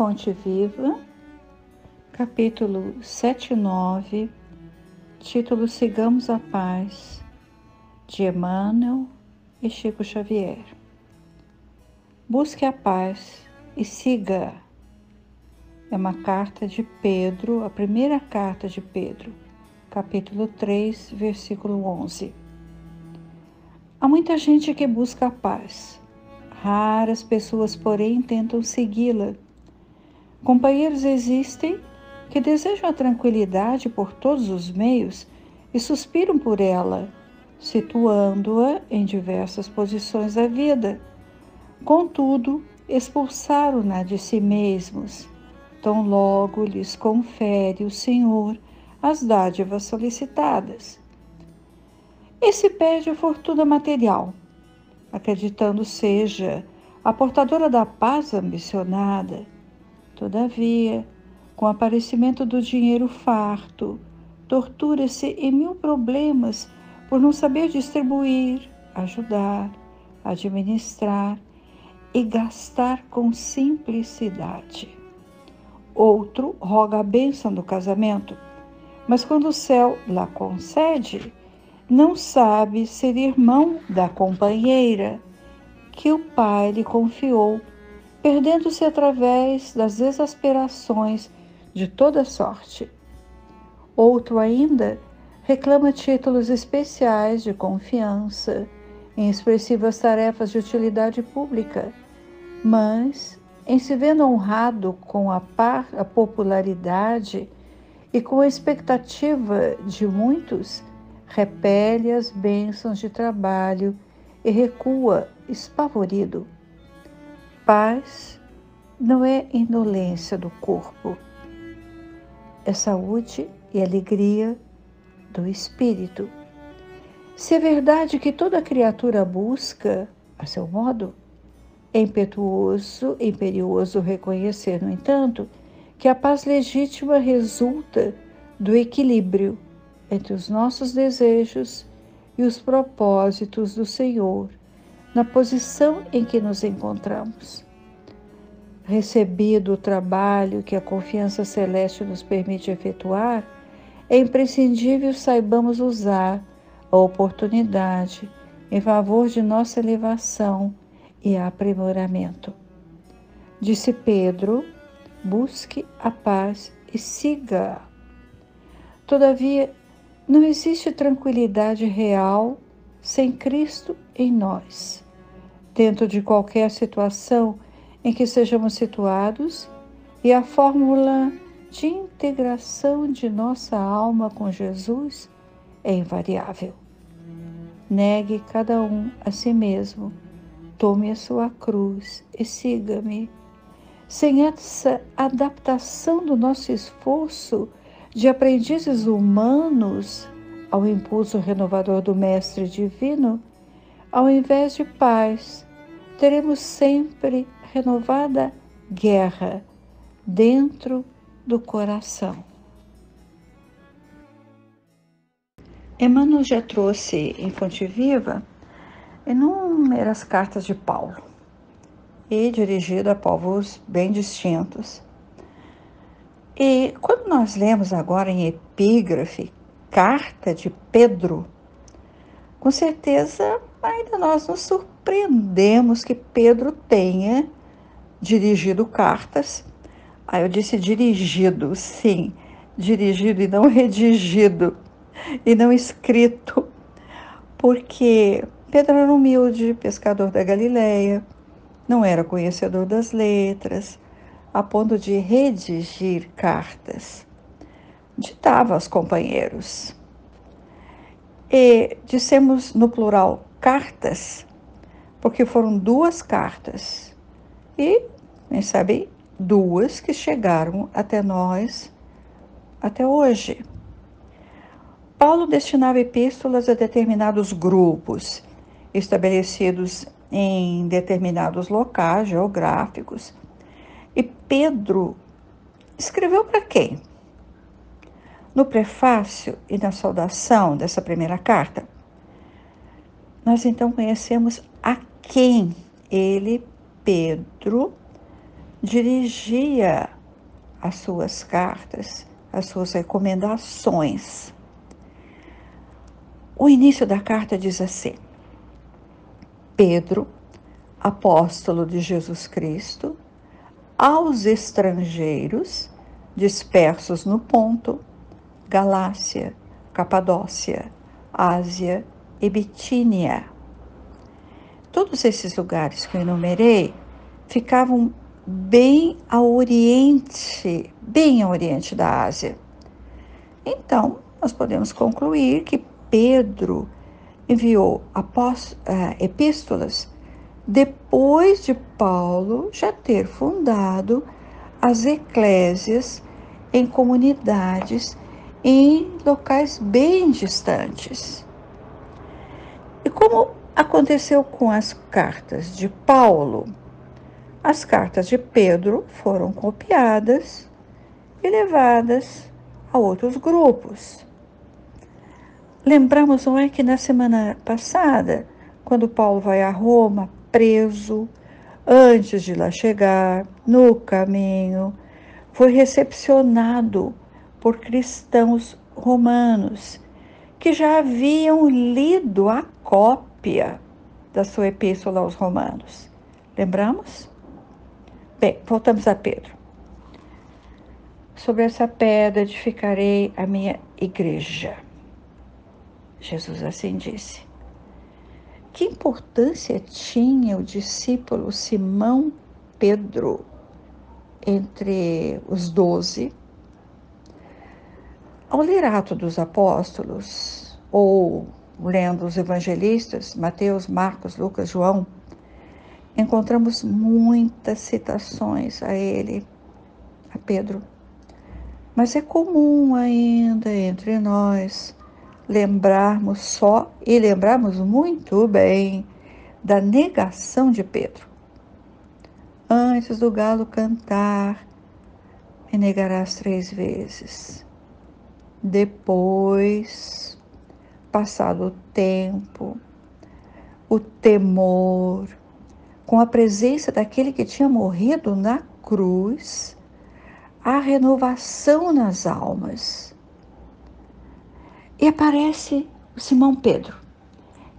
Fonte Viva, capítulo 7 e 9, título Sigamos a Paz, de Emmanuel e Chico Xavier. Busque a paz e siga. É uma carta de Pedro, a primeira carta de Pedro, capítulo 3, versículo 11. Há muita gente que busca a paz. Raras pessoas, porém, tentam segui-la. Companheiros existem que desejam a tranquilidade por todos os meios e suspiram por ela, situando-a em diversas posições da vida. Contudo, expulsaram-na de si mesmos, tão logo lhes confere o Senhor as dádivas solicitadas. E se perde a fortuna material, acreditando seja a portadora da paz ambicionada. Todavia, com o aparecimento do dinheiro farto, tortura-se em mil problemas por não saber distribuir, ajudar, administrar e gastar com simplicidade. Outro roga a bênção do casamento, mas quando o céu lá concede, não sabe ser irmão da companheira que o pai lhe confiou, perdendo-se através das exasperações de toda sorte. Outro ainda reclama títulos especiais de confiança em expressivas tarefas de utilidade pública, mas, em se vendo honrado com a popularidade e com a expectativa de muitos, repele as bênçãos de trabalho e recua espavorido. Paz não é indolência do corpo, é saúde e alegria do espírito. Se é verdade que toda criatura busca, a seu modo, é imperioso reconhecer, no entanto, que a paz legítima resulta do equilíbrio entre os nossos desejos e os propósitos do Senhor, na posição em que nos encontramos. Recebido o trabalho que a confiança celeste nos permite efetuar, é imprescindível saibamos usar a oportunidade em favor de nossa elevação e aprimoramento. Disse Pedro: busque a paz e siga. Todavia, não existe tranquilidade real sem Cristo em nós. Dentro de qualquer situação em que sejamos situados, e a fórmula de integração de nossa alma com Jesus é invariável. Negue cada um a si mesmo, tome a sua cruz e siga-me. Sem essa adaptação do nosso esforço de aprendizes humanos ao impulso renovador do Mestre Divino, ao invés de paz, teremos sempre renovada guerra dentro do coração. Emmanuel já trouxe em Fonte Viva inúmeras cartas de Paulo, e dirigida a povos bem distintos. E quando nós lemos agora em epígrafe, carta de Pedro, com certeza ainda nós nos surpreendemos que Pedro tenha dirigido cartas. Eu disse dirigido, sim, dirigido e não redigido, e não escrito, porque Pedro era um humilde pescador da Galileia, não era conhecedor das letras, a ponto de redigir cartas. Ditava aos companheiros. E dissemos no plural cartas, porque foram duas cartas. E, quem sabe, duas que chegaram até nós até hoje. Paulo destinava epístolas a determinados grupos, estabelecidos em determinados locais geográficos. E Pedro escreveu para quem? No prefácio e na saudação dessa primeira carta, nós então conhecemos a quem ele, Pedro, dirigia as suas cartas, as suas recomendações. O início da carta diz assim: Pedro, apóstolo de Jesus Cristo, aos estrangeiros dispersos no Ponto, Galácia, Capadócia, Ásia e Bitínia. Todos esses lugares que eu enumerei ficavam bem a oriente da Ásia. Então, nós podemos concluir que Pedro enviou epístolas depois de Paulo já ter fundado as eclésias em comunidades em locais bem distantes. E como aconteceu com as cartas de Paulo, as cartas de Pedro foram copiadas e levadas a outros grupos. Lembramos, não é, que na semana passada, quando Paulo vai a Roma, preso, antes de lá chegar, no caminho, foi recepcionado por cristãos romanos que já haviam lido a cópia da sua epístola aos Romanos. Lembramos? Bem, voltamos a Pedro. Sobre essa pedra edificarei a minha igreja. Jesus assim disse. Que importância tinha o discípulo Simão Pedro entre os 12? Ao ler Atos dos Apóstolos, ou lendo os evangelistas, Mateus, Marcos, Lucas, João, encontramos muitas citações a ele, a Pedro. Mas é comum ainda entre nós lembrarmos muito bem da negação de Pedro. Antes do galo cantar, me negarás 3 vezes. Depois, passado o tempo, o temor, com a presença daquele que tinha morrido na cruz, a renovação nas almas. E aparece o Simão Pedro,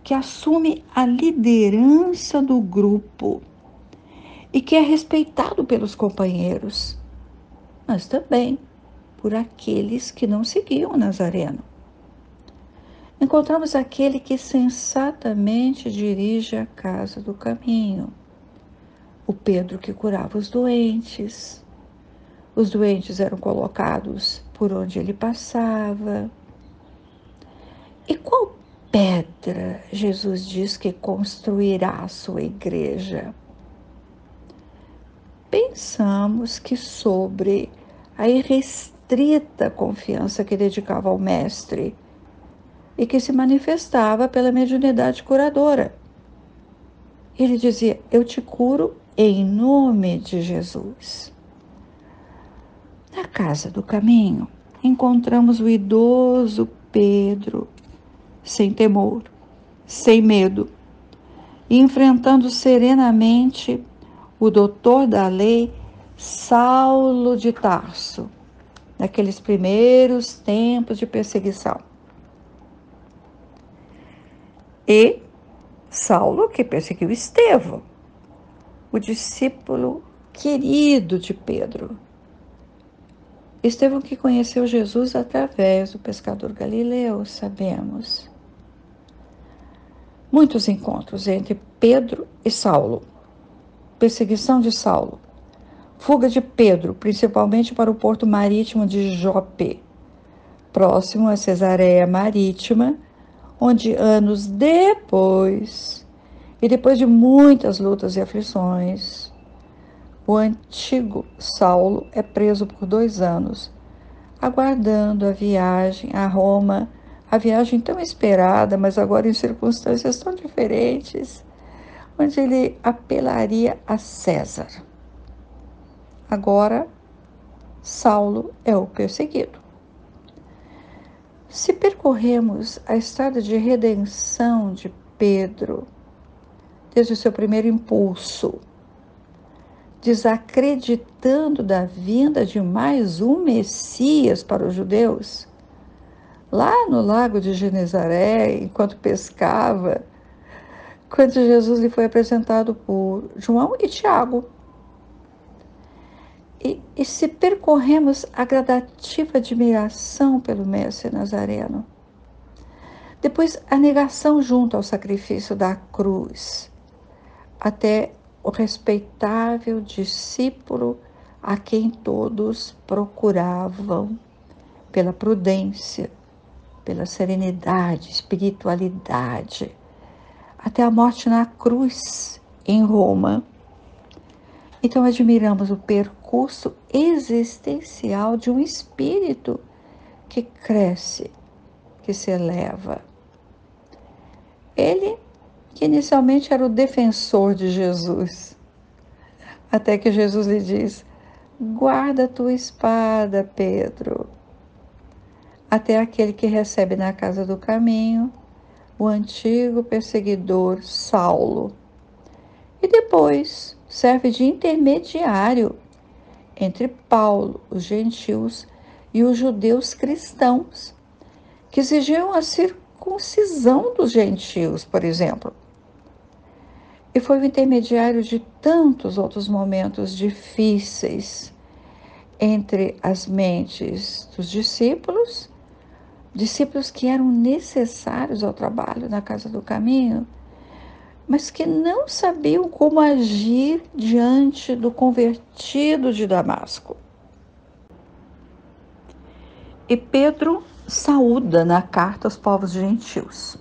que assume a liderança do grupo e que é respeitado pelos companheiros, mas também por aqueles que não seguiam o Nazareno. Encontramos aquele que sensatamente dirige a casa do caminho, o Pedro que curava os doentes. Os doentes eram colocados por onde ele passava. E qual pedra Jesus diz que construirá a sua igreja? Pensamos que sobre a irrestrita confiança que dedicava ao Mestre e que se manifestava pela mediunidade curadora. Ele dizia: eu te curo em nome de Jesus. Na casa do caminho, encontramos o idoso Pedro, sem temor, sem medo, e enfrentando serenamente o doutor da lei, Saulo de Tarso, naqueles primeiros tempos de perseguição. E Saulo que perseguiu Estevão, o discípulo querido de Pedro. Estevão que conheceu Jesus através do pescador galileu, sabemos. Muitos encontros entre Pedro e Saulo. Perseguição de Saulo. Fuga de Pedro, principalmente para o porto marítimo de Jope, próximo a Cesareia Marítima, onde anos depois, e depois de muitas lutas e aflições, o antigo Saulo é preso por 2 anos, aguardando a viagem a Roma, a viagem tão esperada, mas agora em circunstâncias tão diferentes, onde ele apelaria a César. Agora, Saulo é o perseguido. Se percorremos a estrada de redenção de Pedro, desde o seu primeiro impulso, desacreditando da vinda de mais um Messias para os judeus. Lá no lago de Genezaré, enquanto pescava, quando Jesus lhe foi apresentado por João e Tiago. E se percorremos a gradativa admiração pelo Mestre Nazareno, depois a negação junto ao sacrifício da cruz, até o respeitável discípulo a quem todos procuravam pela prudência, pela serenidade, espiritualidade, até a morte na cruz em Roma. Então admiramos o percurso existencial de um espírito que cresce, que se eleva. Ele, que inicialmente era o defensor de Jesus, até que Jesus lhe diz: guarda a tua espada, Pedro. Até aquele que recebe na casa do caminho o antigo perseguidor Saulo. E depois serve de intermediário entre Paulo, os gentios, e os judeus cristãos, que exigiam a circuncisão dos gentios, por exemplo. E foi o intermediário de tantos outros momentos difíceis entre as mentes dos discípulos que eram necessários ao trabalho na casa do caminho, mas que não sabiam como agir diante do convertido de Damasco. E Pedro saúda na carta aos povos gentios.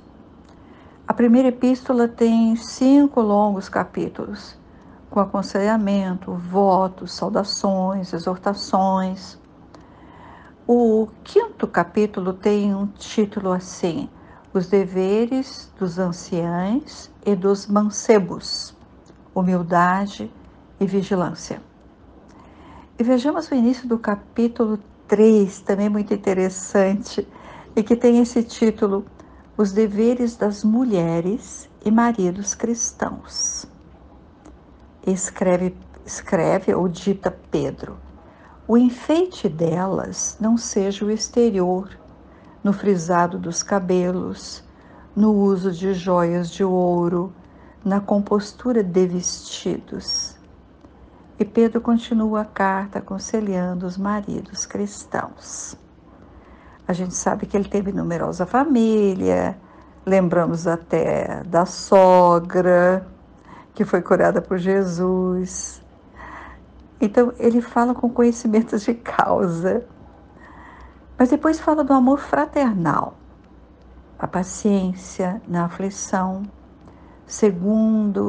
A primeira epístola tem 5 longos capítulos, com aconselhamento, votos, saudações, exortações. O 5º capítulo tem um título assim: Os deveres dos anciães e dos mancebos, humildade e vigilância. E vejamos o início do capítulo 3, também muito interessante, e que tem esse título: Os deveres das mulheres e maridos cristãos. Escreve ou dita Pedro: o enfeite delas não seja o exterior, no frisado dos cabelos, no uso de joias de ouro, na compostura de vestidos. E Pedro continua a carta aconselhando os maridos cristãos. A gente sabe que ele teve numerosa família, lembramos até da sogra, que foi curada por Jesus. Então, ele fala com conhecimento de causa. Mas depois fala do amor fraternal, a paciência na aflição, seguindo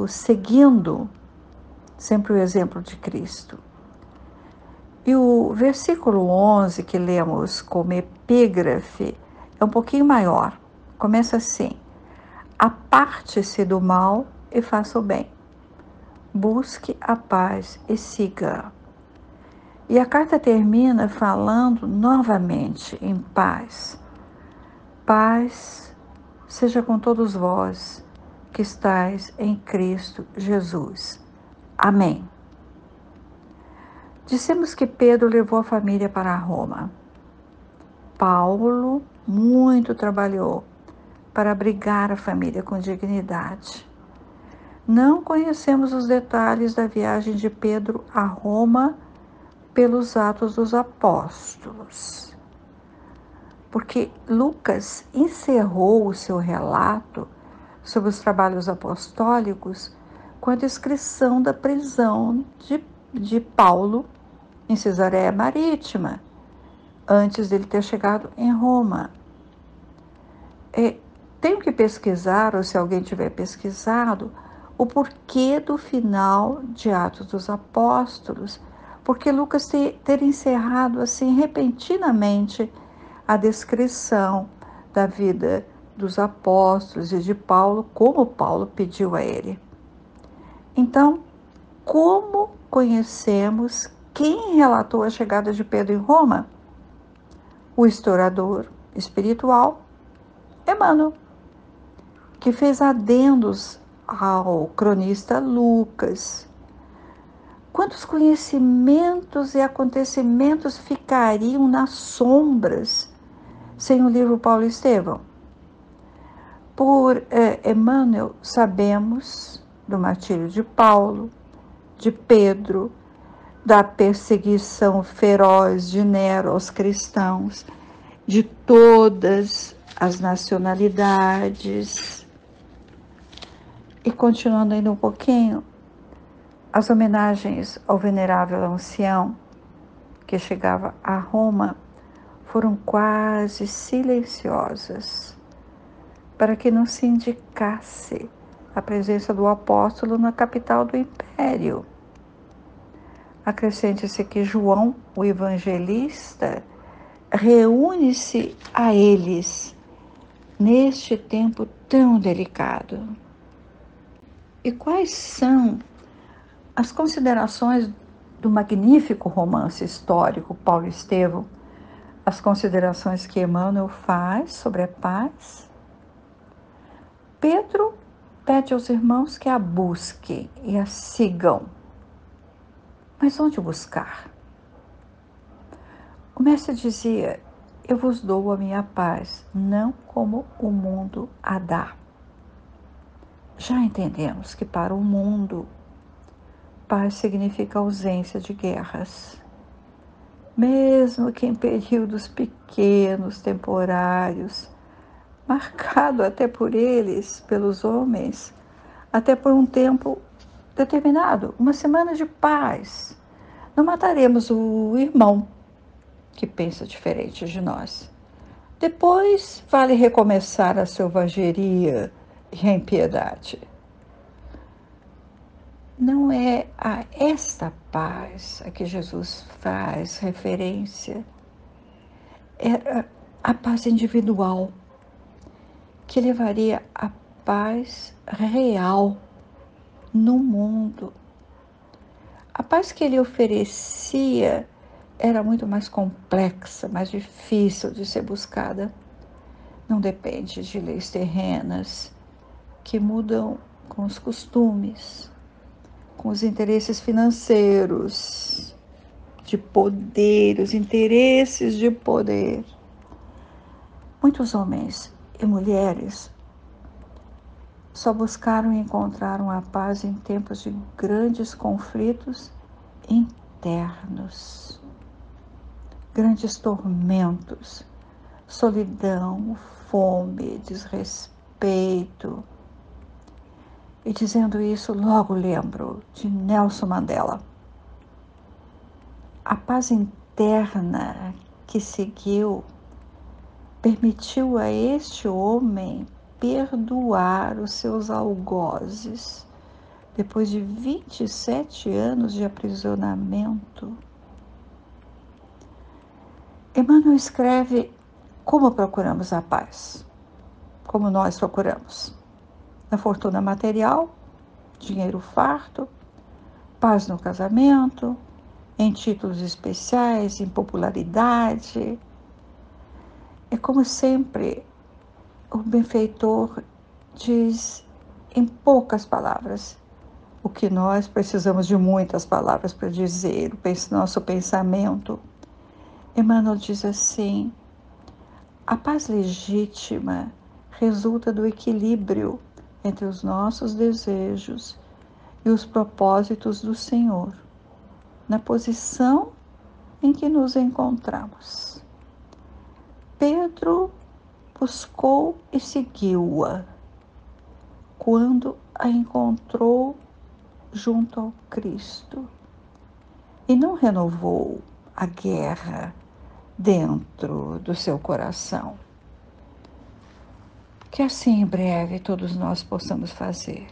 sempre o exemplo de Cristo. E o versículo 11, que lemos como epígrafe, é um pouquinho maior. Começa assim: aparte-se do mal e faça o bem. Busque a paz e siga. E a carta termina falando novamente em paz. Paz seja com todos vós que estáis em Cristo Jesus. Amém. Dissemos que Pedro levou a família para Roma. Paulo muito trabalhou para abrigar a família com dignidade. Não conhecemos os detalhes da viagem de Pedro a Roma pelos Atos dos Apóstolos, porque Lucas encerrou o seu relato sobre os trabalhos apostólicos com a descrição da prisão de Paulo em Cesareia Marítima, antes dele ter chegado em Roma. Tenho que pesquisar, ou se alguém tiver pesquisado, o porquê do final de Atos dos Apóstolos, porque Lucas ter encerrado assim repentinamente a descrição da vida dos apóstolos e de Paulo, como Paulo pediu a ele. Então, como conhecemos quem relatou a chegada de Pedro em Roma? O historiador espiritual Emmanuel, que fez adendos ao cronista Lucas. Quantos conhecimentos e acontecimentos ficariam nas sombras sem o livro Paulo e Estevão? Por Emmanuel, sabemos do martírio de Paulo, de Pedro, da perseguição feroz de Nero aos cristãos, de todas as nacionalidades. E continuando ainda um pouquinho, as homenagens ao venerável ancião que chegava a Roma foram quase silenciosas, para que não se indicasse a presença do apóstolo na capital do império. Acrescente-se que João, o evangelista, reúne-se a eles neste tempo tão delicado. E quais são as considerações do magnífico romance histórico Paulo e Estevão, as considerações que Emmanuel faz sobre a paz? Pedro pede aos irmãos que a busquem e a sigam. Mas onde buscar? O mestre dizia: eu vos dou a minha paz, não como o mundo a dá. Já entendemos que para o mundo, paz significa ausência de guerras. Mesmo que em períodos pequenos, temporários, marcado até por eles, pelos homens, até por um tempo determinado, uma semana de paz. Não mataremos o irmão que pensa diferente de nós. Depois vale recomeçar a selvageria e a impiedade. Não é a esta paz a que Jesus faz referência. É a paz individual, que levaria a paz real no mundo. A paz que ele oferecia era muito mais complexa, mais difícil de ser buscada. Não depende de leis terrenas que mudam com os costumes, com os interesses financeiros, de poder, os interesses de poder. Muitos homens e mulheres só buscaram e encontraram a paz em tempos de grandes conflitos internos, grandes tormentos, solidão, fome, desrespeito. E dizendo isso, logo lembro de Nelson Mandela. A paz interna que seguiu permitiu a este homem perdoar os seus algozes depois de 27 anos de aprisionamento. Emmanuel escreve como procuramos a paz, como nós procuramos. Na fortuna material, dinheiro farto, paz no casamento, em títulos especiais, em popularidade. É como sempre, o benfeitor diz em poucas palavras o que nós precisamos de muitas palavras para dizer, nosso pensamento. Emmanuel diz assim: a paz legítima resulta do equilíbrio entre os nossos desejos e os propósitos do Senhor, na posição em que nos encontramos. Pedro buscou e seguiu-a quando a encontrou junto ao Cristo e não renovou a guerra dentro do seu coração. Que assim em breve todos nós possamos fazer.